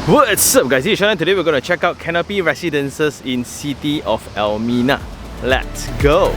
What's up guys, it's Shannon. Today we're going to check out Kanopi Residences in City of Elmina. Let's go!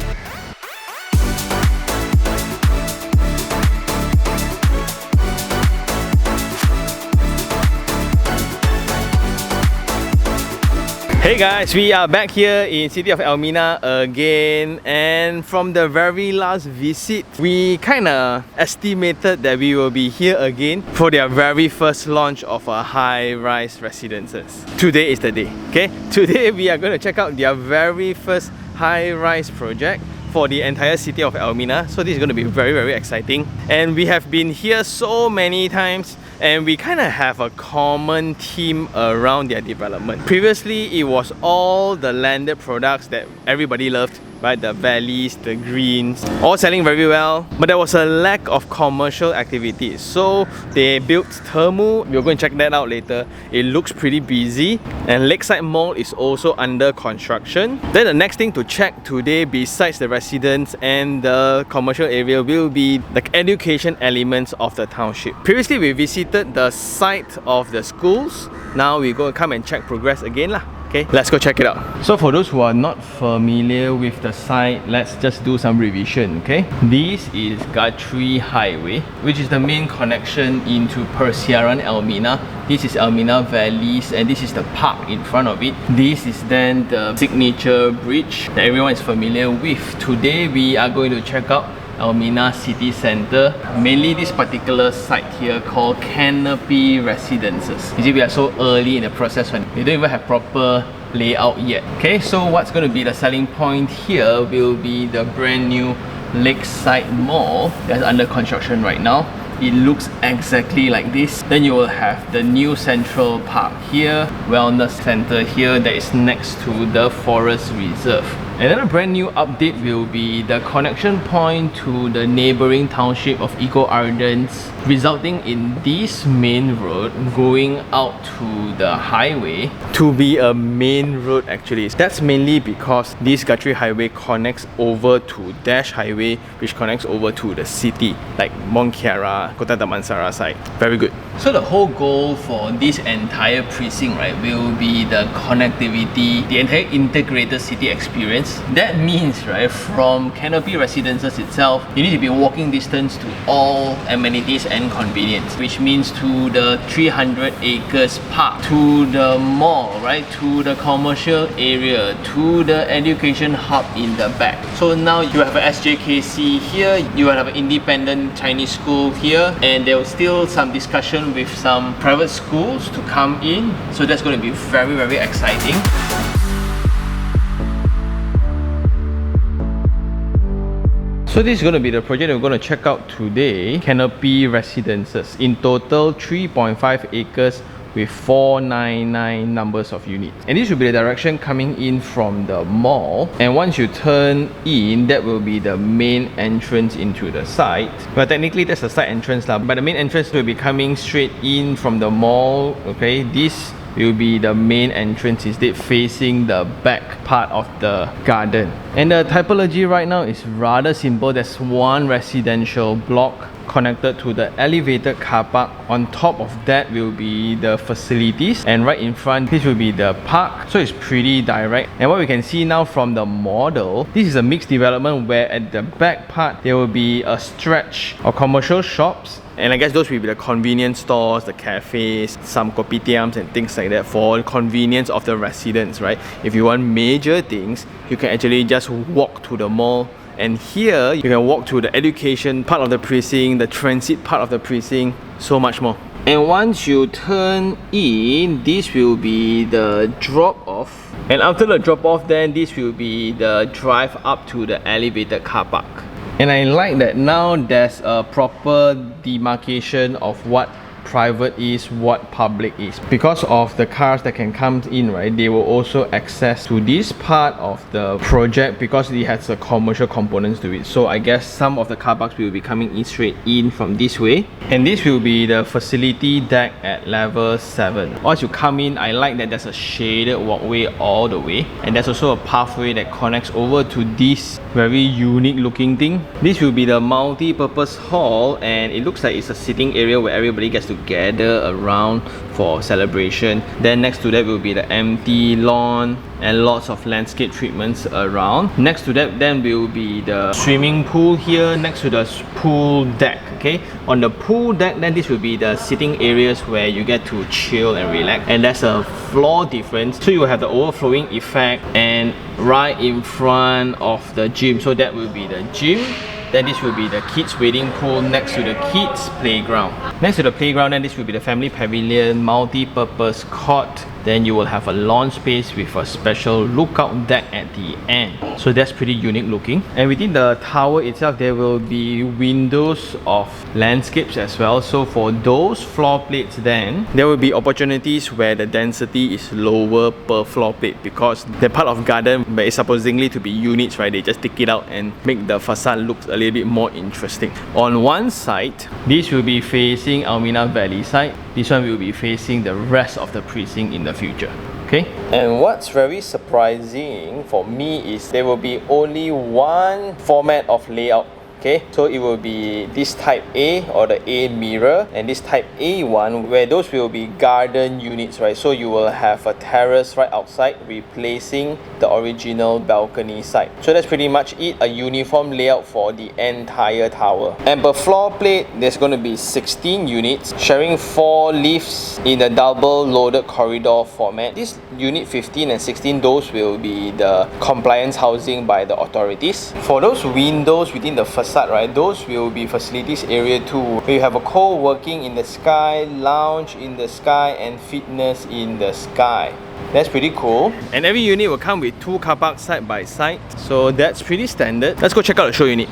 Hey guys, we are back here in City of Elmina again, and from the very last visit we kinda estimated that we will be here again for their very first launch of a high-rise residences. Today is the day, okay? Today we are going to check out their very first high-rise project for the entire city of Elmina. So this is going to be very exciting, and we have been here so many times and we kind of have a common theme around their development. Previously it was all the landed products that everybody loved, right? The valleys, the greens, all selling very well, but there was a lack of commercial activity. So they built Thermu. We're going to check that out later. It looks pretty busy, and Lakeside Mall is also under construction. Then the next thing to check today, besides the residents and the commercial area, will be the education elements of the township. Previously we visited the site of the schools. Now we're going to come and check progress again lah. Okay, let's go check it out. So for those who are not familiar with the site, let's just do some revision, okay? This is Guthrie Highway, which is the main connection into Persiaran Elmina. This is Elmina Valleys, and this is the park in front of it. This is then the signature bridge that everyone is familiar with. Today we are going to check out Elmina City Centre, mainly this particular site here called Kanopi Residences. You see, we are so early in the process when we don't even have proper layout yet. Okay, so what's going to be the selling point here will be the brand new Lakeside Mall that's under construction right now. It looks exactly like this. Then you will have the new Central Park here, Wellness Center here that is next to the Forest Reserve. And then a brand new update will be the connection point to the neighboring township of Eco Ardens, resulting in this main road going out to the highway to be a main road actually. That's mainly because this Guthrie Highway connects over to Dash Highway, which connects over to the city, like Mont Kiara, Kota Damansara side. Very good. So the whole goal for this entire precinct, right, will be the connectivity, the entire integrated city experience. That means, right, from Kanopi Residences itself, you need to be walking distance to all amenities and convenience, which means to the 300 acres park, to the mall, right, to the commercial area, to the education hub in the back. So now you have a SJKC here, you will have an independent Chinese school here, and there was still some discussion with some private schools to come in. So that's going to be very exciting. So this is going to be the project we're going to check out today, Kanopi Residences. In total, 3.5 acres with 499 numbers of units. And this will be the direction coming in from the mall. And once you turn in, that will be the main entrance into the site. But technically that's the side entrance lah. But the main entrance will be coming straight in from the mall. Okay, this will be the main entrance, instead facing the back part of the garden. And the typology right now is rather simple. There's one residential block connected to the elevated car park. On top of that will be the facilities, and right in front this will be the park. So it's pretty direct. And what we can see now from the model, this is a mixed development where at the back part there will be a stretch of commercial shops, and I guess those will be the convenience stores, the cafes, some kopitiams and things like that for convenience of the residents, right? If you want major things, you can actually just walk to the mall. And here you can walk to the education part of the precinct, the transit part of the precinct, so much more. And once you turn in, this will be the drop off. And after the drop off, then this will be the drive up to the elevated car park. And I like that now there's a proper demarcation of what private is, what public is. Because of the cars that can come in, right, they will also access to this part of the project because it has a commercial components to it. So I guess some of the car parks will be coming in straight in from this way. And this will be the facility deck at level 7. Once you come in, I like that there's a shaded walkway all the way. And there's also a pathway that connects over to this very unique looking thing. This will be the multi-purpose hall, and it looks like it's a sitting area where everybody gets to gather around for celebration. Then next to that will be the empty lawn and lots of landscape treatments around. Next to that then will be the swimming pool here next to the pool deck. Okay, on the pool deck then this will be the sitting areas where you get to chill and relax, and there's a floor difference, so you will have the overflowing effect and right in front of the gym. So that will be the gym. Then this will be the kids wading pool next to the kids playground. Next to the playground then this will be the family pavilion, multi-purpose court. Then you will have a lawn space with a special lookout deck at the end. So that's pretty unique looking. And within the tower itself, there will be windows of landscapes as well. So for those floor plates then, there will be opportunities where the density is lower per floor plate, because they're part of garden but it's supposedly to be units, right? They just take it out and make the facade look a little bit more interesting. On one side, this will be facing Elmina Valley side. This one will be facing the rest of the precinct in the future. Okay? And what's very surprising for me is there will be only one format of layout. Okay, so it will be this type A or the A mirror, and this type A1 where those will be garden units, right? So you will have a terrace right outside replacing the original balcony side. So that's pretty much it, a uniform layout for the entire tower. And per floor plate, there's going to be 16 units sharing 4 lifts in a double loaded corridor format. This unit 15 and 16, those will be the compliance housing by the authorities. For those windows within the facade, right, those will be facilities area 2, where you have a co-working in the sky, lounge in the sky, and fitness in the sky. That's pretty cool. And every unit will come with 2 car parks side by side, so that's pretty standard. Let's go check out the show unit.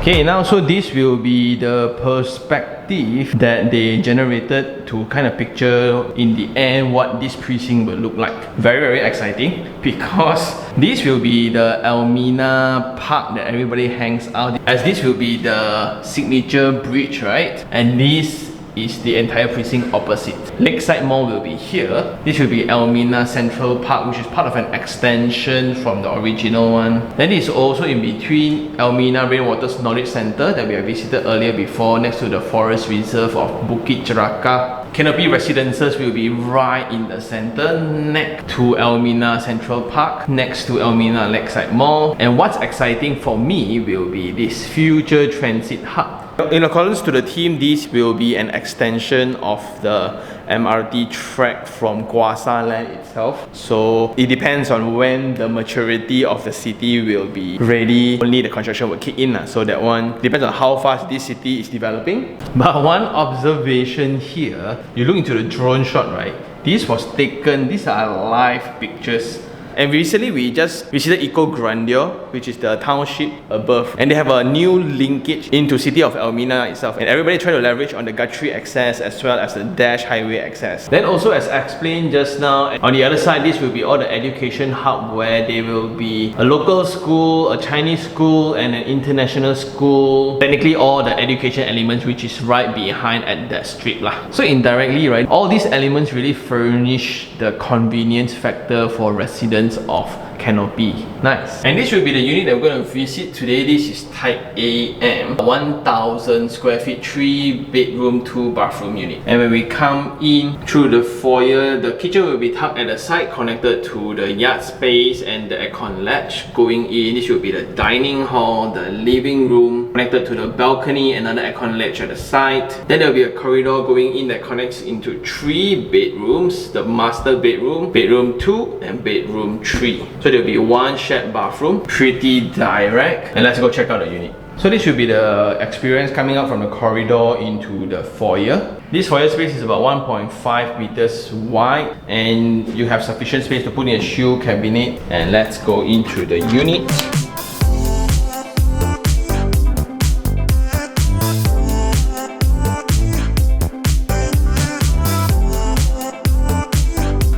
Okay, now so this will be the perspective that they generated to kind of picture in the end what this precinct will look like. Very, very exciting, because this will be the Elmina Park that everybody hangs out, as this will be the signature bridge, right? And this is the entire precinct opposite. Lakeside Mall will be here. This will be Elmina Central Park, which is part of an extension from the original one. Then it's also in between Elmina Rainwater Knowledge Center that we have visited earlier before, next to the forest reserve of Bukit Jeraka. Kanopi Residences will be right in the center, next to Elmina Central Park, next to Elmina Lakeside Mall. And what's exciting for me will be this future transit hub. In accordance to the theme, this will be an extension of the MRT track from Guasa land itself. So it depends on when the maturity of the city will be ready. Only the construction will kick in. So that one depends on how fast this city is developing. But one observation here, you look into the drone shot, right? This was taken, these are live pictures. And recently we just visited Eco Grandeur, which is the township above, and they have a new linkage into City of Elmina itself, and everybody trying to leverage on the Guthrie access as well as the Dash Highway access. Then also, as explained just now, on the other side this will be all the education hub, where there will be a local school, a Chinese school, and an international school. Technically all the education elements which is right behind at that strip lah. So indirectly, right, all these elements really furnish the convenience factor for residents of Kanopi. Nice. And this will be the unit that we're going to visit today. This is type AM, 1000 square feet, 3 bedroom, 2 bathroom unit. And when we come in through the foyer, the kitchen will be tucked at the side, connected to the yard space and the aircon latch. Going in, this will be the dining hall, the living room, connected to the balcony, another aircon latch at the side. Then there will be a corridor going in that connects into 3 bedrooms, the master bedroom, bedroom 2, and bedroom 3. So there will be 1 shared bathroom, pretty direct. And let's go check out the unit. So this will be the experience coming out from the corridor into the foyer. This foyer space is about 1.5 meters wide, and you have sufficient space to put in a shoe cabinet. And let's go into the unit.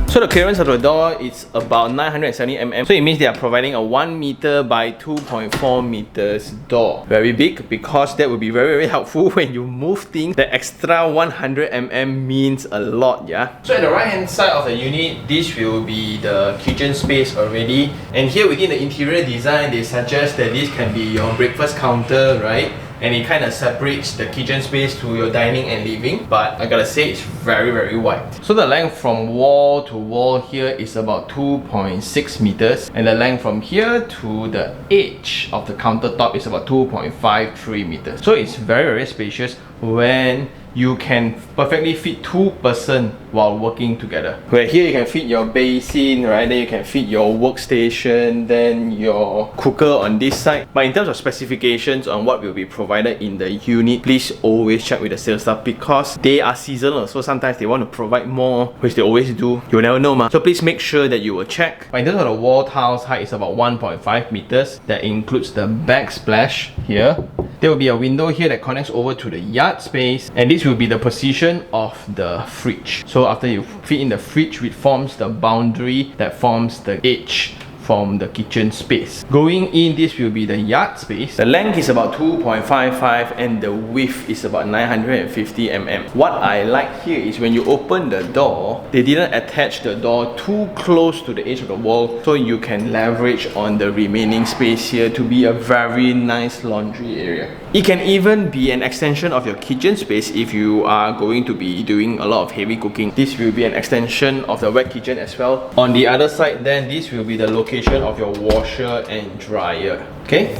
So the clearance of the door is about 970 mm. So it means they are providing a 1 meter by 2.4 meters door. Very big, because that will be very helpful when you move things. The extra 100 mm means a lot, yeah? So at the right hand side of the unit, this will be the kitchen space already. And here within the interior design, they suggest that this can be your breakfast counter, right? And it kind of separates the kitchen space to your dining and living, but I gotta say it's very wide. So the length from wall to wall here is about 2.6 meters, and the length from here to the edge of the countertop is about 2.53 meters. So it's very spacious when you can perfectly fit 2 persons while working together. Where here you can fit your basin, right? Then you can fit your workstation, then your cooker on this side. But in terms of specifications on what will be provided in the unit, please always check with the sales staff, because they are seasonal. So sometimes they want to provide more, which they always do. You'll never know, ma. So please make sure that you will check. But in terms of the wall tiles height, is about 1.5 meters. That includes the backsplash here. There will be a window here that connects over to the yard space, and this will be the position of the fridge. So after you fit in the fridge, it forms the boundary that forms the edge from the kitchen space. Going in, this will be the yard space. The length is about 2.55 and the width is about 950 mm. What I like here is when you open the door, they didn't attach the door too close to the edge of the wall, so you can leverage on the remaining space here to be a very nice laundry area. It can even be an extension of your kitchen space if you are going to be doing a lot of heavy cooking. This will be an extension of the wet kitchen as well. On the other side, then this will be the location of your washer and dryer. Okay?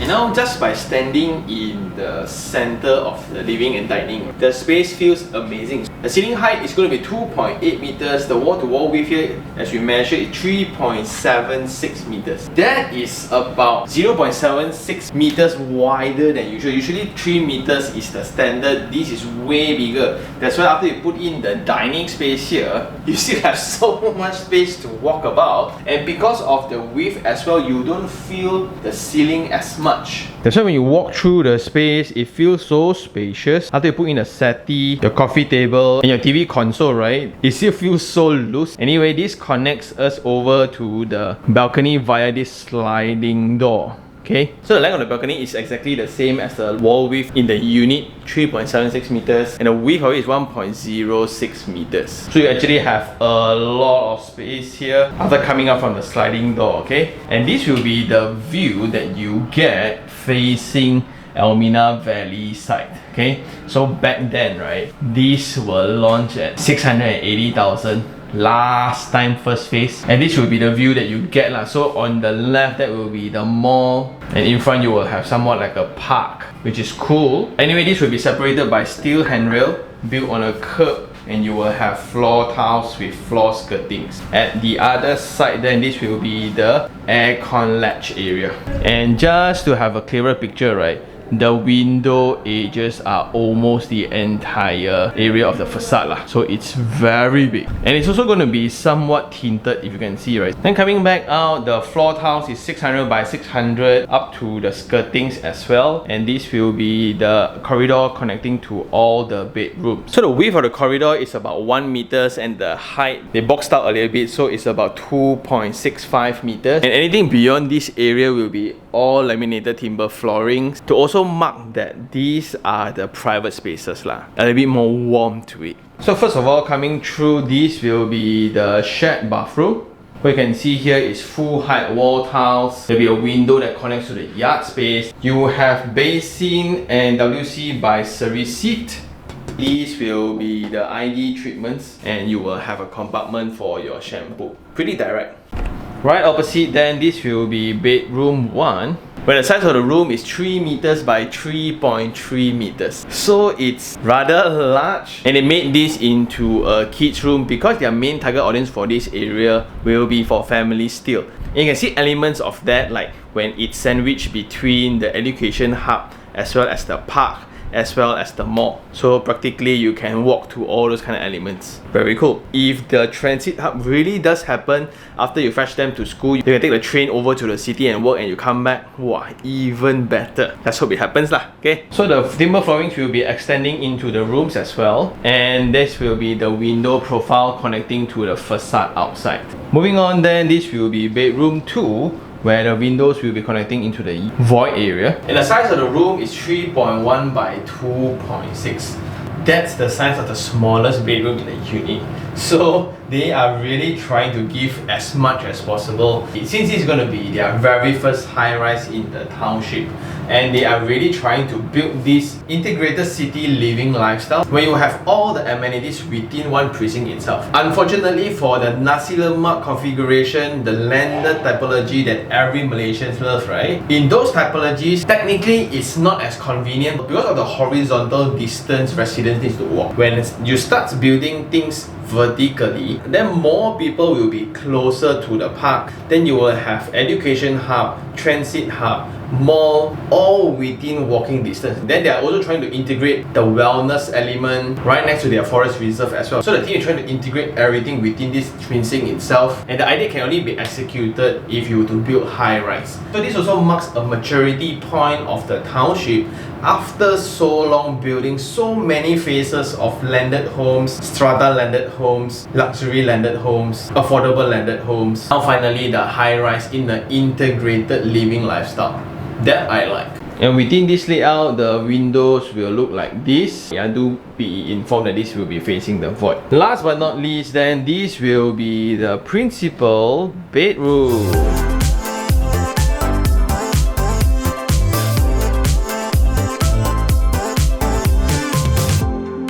Now, just by standing in the center of the living and dining, the space feels amazing. The ceiling height is going to be 2.8 meters. The wall-to-wall width here, as we measured, is 3.76 meters. That is about 0.76 meters wider than usual. Usually 3 meters is the standard. This is way bigger. That's why after you put in the dining space here, you still have so much space to walk about. And because of the width as well, you don't feel the ceiling as much. That's why when you walk through the space, it feels so spacious. After you put in a settee, your coffee table, and your TV console, right? It still feels so loose. Anyway, this connects us over to the balcony via this sliding door. Okay, so the length of the balcony is exactly the same as the wall width in the unit, 3.76 meters, and the width of it is 1.06 meters. So you actually have a lot of space here after coming up from the sliding door, okay? And this will be the view that you get facing Elmina Valley side, okay? So back then, right, these were launched at 680,000. Last time first phase, and this will be the view that you get lah. So on the left, that will be the mall, and in front you will have somewhat like a park, which is cool. Anyway, this will be separated by steel handrail built on a curb, and you will have floor tiles with floor skirtings. At the other side, then this will be the aircon latch area. And just to have a clearer picture, right, the window edges are almost the entire area of the facade lah. So it's very big, and it's also going to be somewhat tinted, if you can see, right? Then coming back out, the floor tiles is 600 by 600 up to the skirtings as well, and this will be the corridor connecting to all the bedrooms. So the width of the corridor is about 1 meters, and the height, they boxed out a little bit, so it's about 2.65 meters, and anything beyond this area will be all laminated timber flooring to also mark that these are the private spaces lah, a little bit more warm to it. So first of all, coming through, this will be the shared bathroom. What you can see here is full height wall tiles. There'll be a window that connects to the yard space. You have basin and WC by service seat. These will be the ID treatments, and you will have a compartment for your shampoo. Pretty direct. Right opposite, then this will be bedroom 1, where the size of the room is 3 meters by 3.3 meters. So it's rather large, and they made this into a kids room because their main target audience for this area will be for families still. And you can see elements of that, like when it's sandwiched between the education hub as well as the park. as well as the mall. So practically you can walk to all those kind of elements. Very cool. If the transit hub really does happen after you fetch them to school, you can take the train over to the city and work and you come back. Wow, even better. Let's hope it happens lah. Okay. So the timber floorings will be extending into the rooms as well, and this will be the window profile connecting to the facade outside. Moving on then, this will be bedroom 2, where the windows will be connecting into the void area. And the size of the room is 3.1 by 2.6. That's the size of the smallest bedroom in the unit. So they are really trying to give as much as possible. Since it's going to be their very first high-rise in the township, and they are really trying to build this integrated city living lifestyle where you have all the amenities within one precinct itself. Unfortunately, for the nasi lemak configuration, the landed typology that every Malaysian loves, right? In those typologies, technically it's not as convenient because of the horizontal distance residents need to walk. When you start building things vertically, then more people will be closer to the park. Then you will have education hub, transit hub, mall, all within walking distance. Then they are also trying to integrate the wellness element right next to their forest reserve as well. So the team is trying to integrate everything within this precinct itself, and the idea can only be executed if you were to build high rise. So this also marks a maturity point of the township after so long building so many phases of landed homes, strata landed homes, luxury landed homes, affordable landed homes. Now finally the high rise in the integrated living lifestyle. That I like. And within this layout, the windows will look like this. I do be informed that this will be facing the void. Last but not least, then this will be the principal bedroom.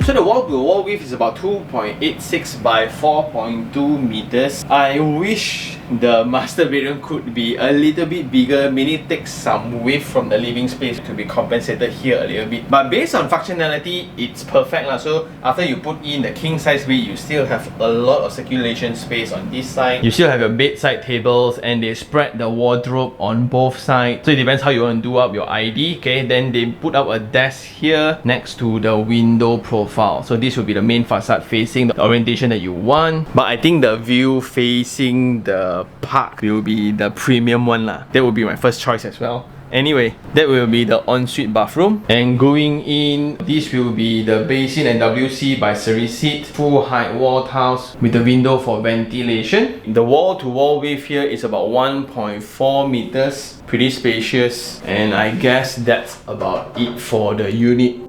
So the wall-to-wall width is about 2.86 by 4.2 meters. I wish the master bedroom could be a little bit bigger, meaning take some width from the living space to be compensated here a little bit. But based on functionality, it's perfect lah. So after you put in the king size bed, you still have a lot of circulation space on this side. You still have your bedside tables, and they spread the wardrobe on both sides. So it depends how you want to do up your ID. Okay, then they put up a desk here next to the window profile. So this will be the main facade facing the orientation that you want. But I think the view facing the park will be the premium one lah. That will be my first choice as well. Anyway, that will be the ensuite bathroom. And going in, this will be the basin and WC by surreal, full height wall tiles with the window for ventilation. The wall-to-wall width here is about 1.4 meters. Pretty spacious. And I guess that's about it for the unit.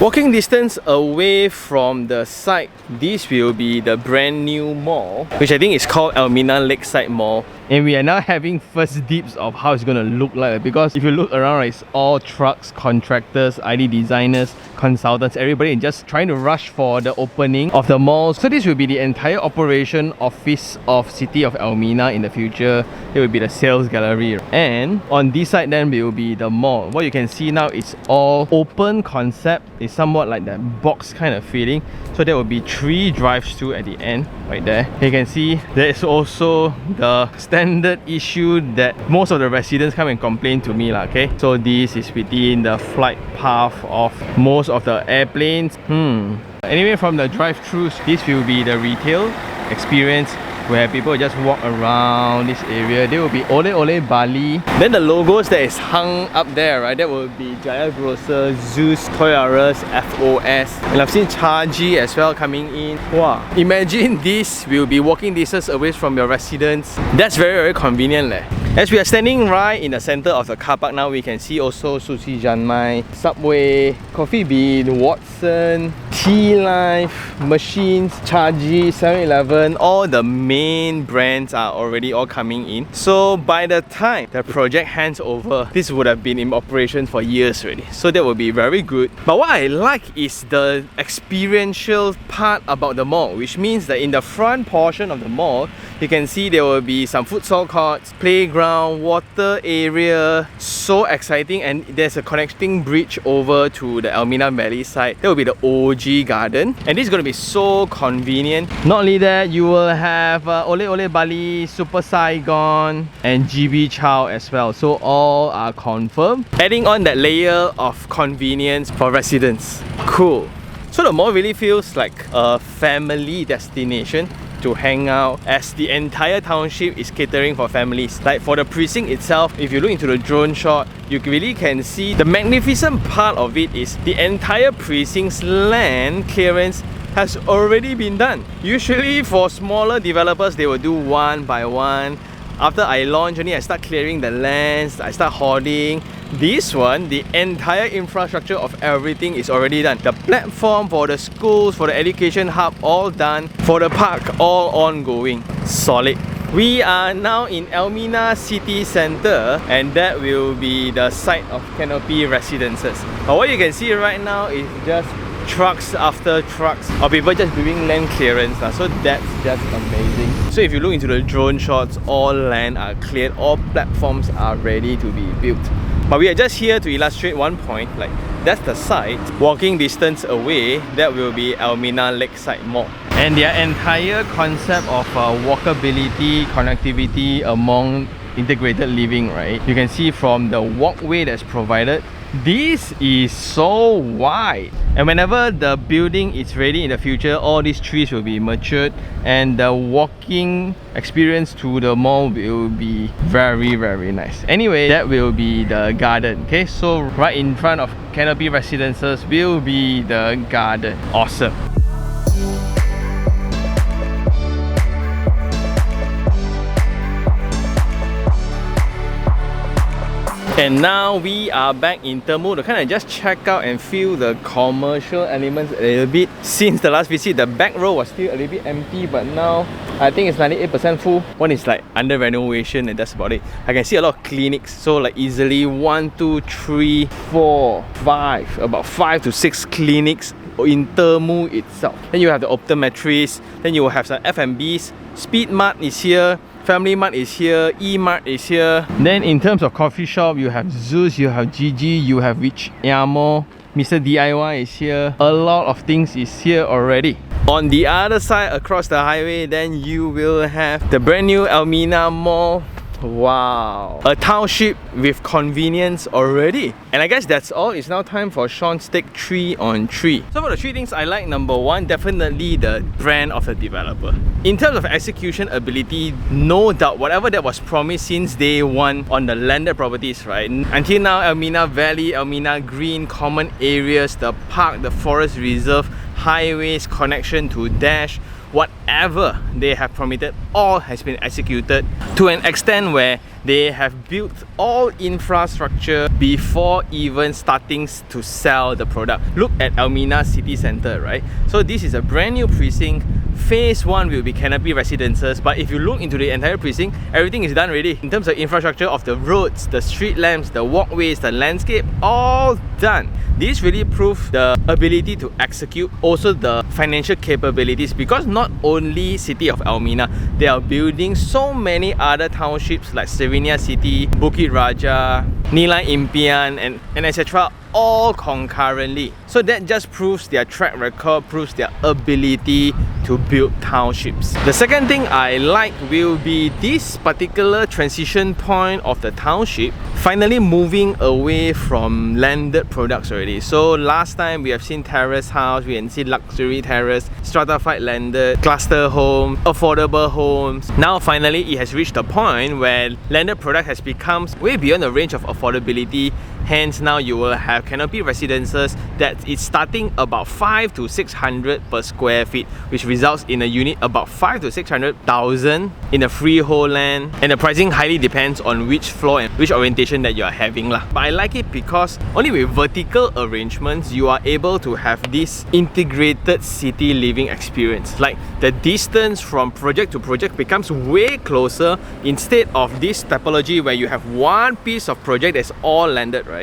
Walking distance away from the site, this will be the brand new mall, which I think is called Elmina Lakeside Mall. And we are now having first dips of how it's gonna look like, because if you look around, it's all trucks, contractors, ID designers, consultants, everybody just trying to rush for the opening of the mall. So this will be the entire operation office of City of Elmina in the future. It will be the sales gallery. And on this side then will be the mall. What you can see now is all open concept. It's somewhat like that box kind of feeling. So there will be 3 drive-through at the end, right there. You can see there is also the standard issue that most of the residents come and complain to me lah, okay? So this is within the flight path of most of the airplanes. Anyway, from the drive-thrus, this will be the retail experience where people just walk around this area. There will be Ole Ole Bali. Then the logos that is hung up there, right? That will be Jaya Grocer, Zeus, Toys R Us, FOS. And I've seen Chargy as well coming in. Wow. Imagine this will be walking distance away from your residence. That's very, very convenient leh. As we are standing right in the center of the car park now, we can see also Sushi Janmai, Subway, Coffee Bean, Watson, Tea Life, Machines, Chargy, 7-Eleven, all the main brands are already all coming in. So by the time the project hands over, this would have been in operation for years already. So that will be very good. But what I like is the experiential part about the mall, which means that in the front portion of the mall, you can see there will be some futsal courts, playground, playground, water area, so exciting. And there's a connecting bridge over to the Elmina Valley side. That will be the OG garden, and this is going to be so convenient. Not only that, you will have Ole Ole Bali, Super Saigon and GB Chow as well. So all are confirmed, adding on that layer of convenience for residents. Cool. So the mall really feels like a family destination to hang out, as the entire township is catering for families. Like for the precinct itself, if you look into the drone shot, you really can see the magnificent part of it is the entire precinct's land clearance has already been done. Usually for smaller developers, they will do one by one. After I launch, only I start clearing the lands, I start hoarding. This one, the entire infrastructure of everything is already done. The platform for the schools, for the education hub, all done. For the park, all ongoing. Solid. We are now in Elmina City Centre, and that will be the site of Kanopi Residences. But what you can see right now is just trucks after trucks of people just doing land clearance. So that's just amazing. So if you look into the drone shots, all land are cleared, all platforms are ready to be built. But we are just here to illustrate one point, like that's the site. Walking distance away, that will be Elmina Lakeside Mall. And their entire concept of walkability, connectivity among integrated living, right? You can see from the walkway that's provided, this is so wide. And whenever the building is ready in the future, all these trees will be matured and the walking experience to the mall will be very, very nice. Anyway, that will be the garden. Okay, so right in front of Kanopi Residences will be the garden. Awesome. And now we are back in Temu to kind of just check out and feel the commercial elements a little bit. Since the last visit, the back row was still a little bit empty, but now I think it's 98% full. One is like under renovation and that's about it. I can see a lot of clinics, so like easily 1, 2, 3, 4, 5, about 5 to 6 clinics in Temu itself. Then you have the optometrist, then you will have some F&Bs. Speed Mart is here. Family Mart is here, E-Mart is here. Then in terms of coffee shop, you have Zeus, you have Gigi, you have Rich Yamo, Mr. DIY is here. A lot of things is here already. On the other side, across the highway, then you will have the brand new Elmina Mall. Wow, a township with convenience already. And I guess that's all. It's now time for Sean's take 3 on 3. So for the 3 things I like, number 1, definitely the brand of the developer. In terms of execution ability, no doubt whatever that was promised since day 1 on the landed properties, right? Until now, Elmina Valley, Elmina Green, common areas, the park, the forest reserve, highways, connection to Dash, whatever they have promised, all has been executed to an extent where they have built all infrastructure before even starting to sell the product. Look at Elmina City Centre, right? So this is a brand new precinct. Phase 1 will be Kanopi Residences, but if you look into the entire precinct, everything is done already. In terms of infrastructure of the roads, the street lamps, the walkways, the landscape, all done. This really proves the ability to execute, also the financial capabilities, because not only City of Elmina, they are building so many other townships like Serenia City, Bukit Raja, Nilai Impian and etc. all concurrently. So that just proves their track record, proves their ability to build townships. The second thing I like will be this particular transition point of the township finally moving away from landed products already. So last time we have seen terrace house, we have seen luxury terrace, stratified landed, cluster home, affordable homes. Now finally it has reached a point where landed product has become way beyond the range of affordability. Hence now you will have Kanopi Residences that is starting about 5 to 600 per square feet, which results in a unit about 5 to 600,000 in a freehold land, and the pricing highly depends on which floor and which orientation that you are having lah. But I like it because only with vertical arrangements you are able to have this integrated city living experience. Like the distance from project to project becomes way closer instead of this typology where you have one piece of project that's all landed, right?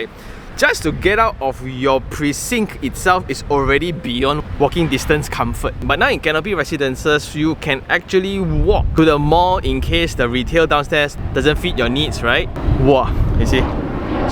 just to get out of your precinct itself is already beyond walking distance comfort. But now in Kanopi Residences, you can actually walk to the mall in case the retail downstairs doesn't fit your needs, right? Wow, you see?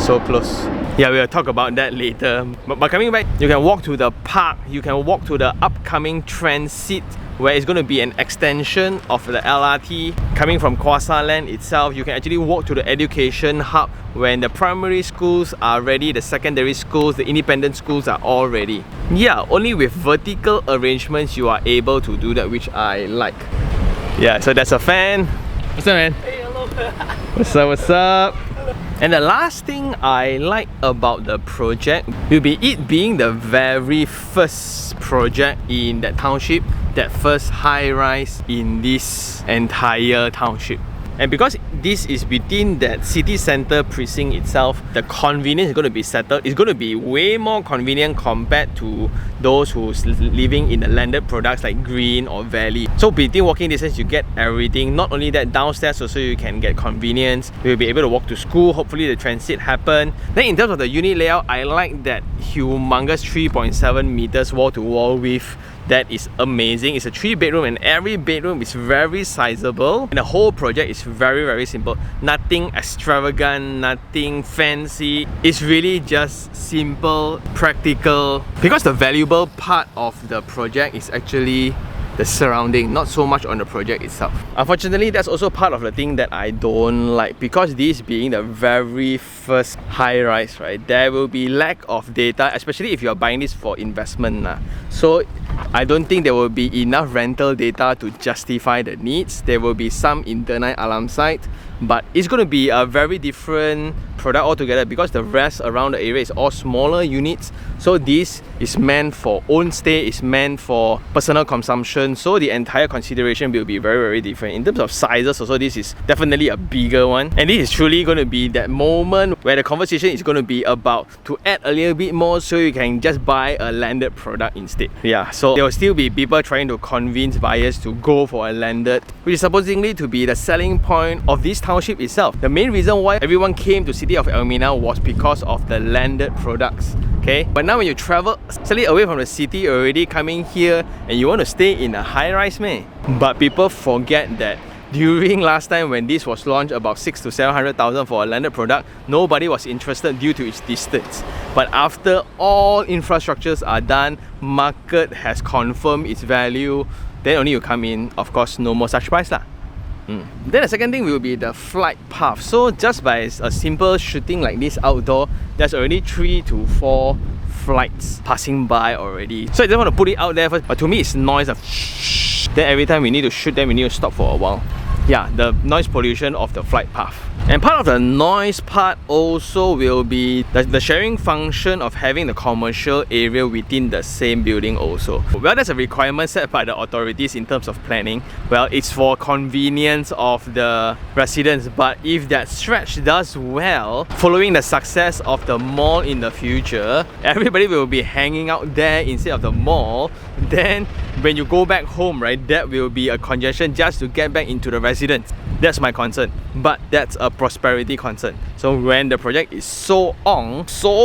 So close. Yeah, we'll talk about that later. But coming back, you can walk to the park, you can walk to the upcoming transit, where it's going to be an extension of the LRT coming from Kwasa Land itself. You can actually walk to the education hub when the primary schools are ready, the secondary schools, the independent schools are all ready. Yeah, only with vertical arrangements you are able to do that, which I like. Yeah, so that's a fan. What's up, man? Hey, hello. What's up, what's up? And the last thing I like about the project will be it being the very first project in that township, that first high-rise in this entire township. And because this is within that city centre precinct itself, the convenience is going to be settled. It's going to be way more convenient compared to those who's living in the landed products like Green or Valley. So within walking distance, you get everything. Not only that, downstairs also you can get convenience. You'll be able to walk to school. Hopefully the transit happen. Then in terms of the unit layout, I like that humongous 3.7 meters wall-to-wall width. That is amazing. It's a 3-bedroom and every bedroom is very sizable, and the whole project is very simple. Nothing extravagant, nothing fancy. It's really just simple, practical, because the valuable part of the project is actually the surrounding, not so much on the project itself. Unfortunately, that's also part of the thing that I don't like, because this being the very first high-rise, right, there will be lack of data, especially if you're buying this for investment. So I don't think there will be enough rental data to justify the needs. There will be some internet alarm site, but it's going to be a very different product altogether, because the rest around the area is all smaller units. So this is meant for own stay, is meant for personal consumption. So the entire consideration will be very different. In terms of sizes also, this is definitely a bigger one. And this is truly going to be that moment where the conversation is going to be about to add a little bit more so you can just buy a landed product instead. Yeah, so there will still be people trying to convince buyers to go for a landed, which is supposedly to be the selling point of this township itself. The main reason why everyone came to City of Elmina was because of the landed products. Okay, but now when you travel slightly away from the city, you're already coming here and you want to stay in a high-rise, man. But people forget that during last time when this was launched, about 600,000 to 700,000 for a landed product, nobody was interested due to its distance. But after all infrastructures are done, market has confirmed its value, then only you come in. Of course, no more such price lah. Then the second thing will be the flight path. So just by a simple shooting like this outdoor, there's already 3 to 4 flights passing by already. So I just want to put it out there first, but to me it's noise of then every time we need to shoot them, we need to stop for a while. Yeah, the noise pollution of the flight path. And part of the noise part also will be the sharing function of having the commercial area within the same building also. Well, that's a requirement set by the authorities in terms of planning. Well, it's for convenience of the residents, but if that stretch does well, following the success of the mall in the future, everybody will be hanging out there instead of the mall. Then when you go back home, right, that will be a congestion just to get back into the residence. That's my concern, but that's a prosperity concern. So when the project is so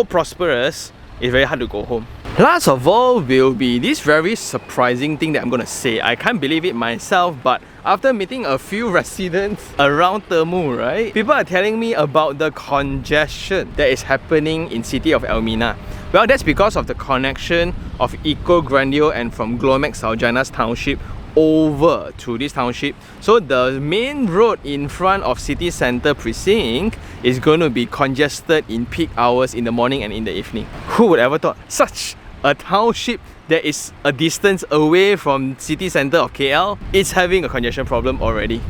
prosperous, it's very hard to go home. Last of all will be this very surprising thing that I'm gonna say. I can't believe it myself, but after meeting a few residents around Temu, right, people are telling me about the congestion that is happening in City of Elmina. Well, that's because of the connection of Eco Grandio and from Glomex Saujana's Township over to this township. So the main road in front of city centre precinct is going to be congested in peak hours in the morning and in the evening. Who would ever thought such a township that is a distance away from city centre of KL is having a congestion problem already?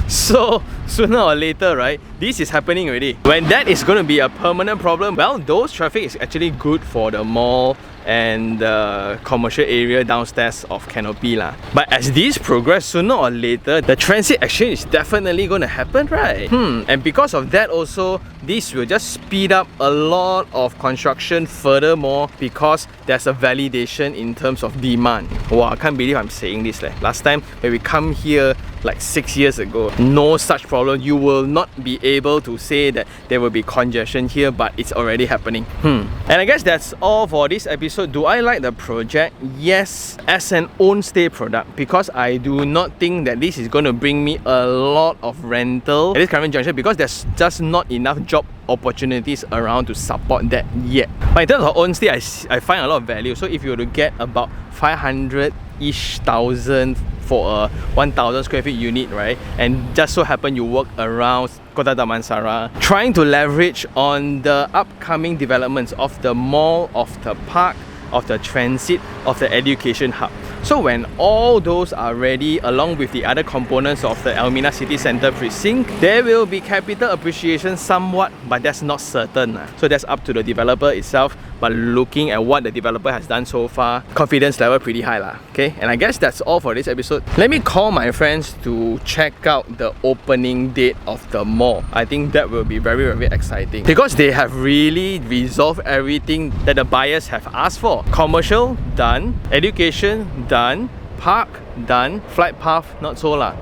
So sooner or later, right, this is happening already. When that is going to be a permanent problem, well, those traffic is actually good for the mall and the commercial area downstairs of Kanopi lah. But as this progress, sooner or later, the transit exchange is definitely going to happen, right? And because of that also, this will just speed up a lot of construction furthermore, because there's a validation in terms of demand. Wow, I can't believe I'm saying this. Last time when we come here, like 6 years ago. No such problem. You will not be able to say that there will be congestion here, but it's already happening. And I guess that's all for this episode. Do I like the project? Yes, as an own stay product, because I do not think that this is going to bring me a lot of rental at this current juncture, because there's just not enough job opportunities around to support that yet. But in terms of own stay, I find a lot of value. So if you were to get about 500-ish thousand for a 1,000 square feet unit, right, and just so happen you work around Kota Damansara, trying to leverage on the upcoming developments of the mall, of the park, of the transit, of the education hub. So when all those are ready, along with the other components of the Elmina City Centre precinct, there will be capital appreciation somewhat, but that's not certain. So that's up to the developer itself. But looking at what the developer has done so far, confidence level pretty high lah. Okay, and I guess that's all for this episode. Let me call my friends to check out the opening date of the mall. I think that will be very, very exciting, because they have really resolved everything that the buyers have asked for. Commercial, done. Education, done. Park, done. Flight path, not so lah.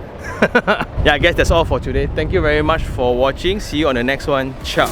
Yeah, I guess that's all for today. Thank you very much for watching. See you on the next one. Ciao.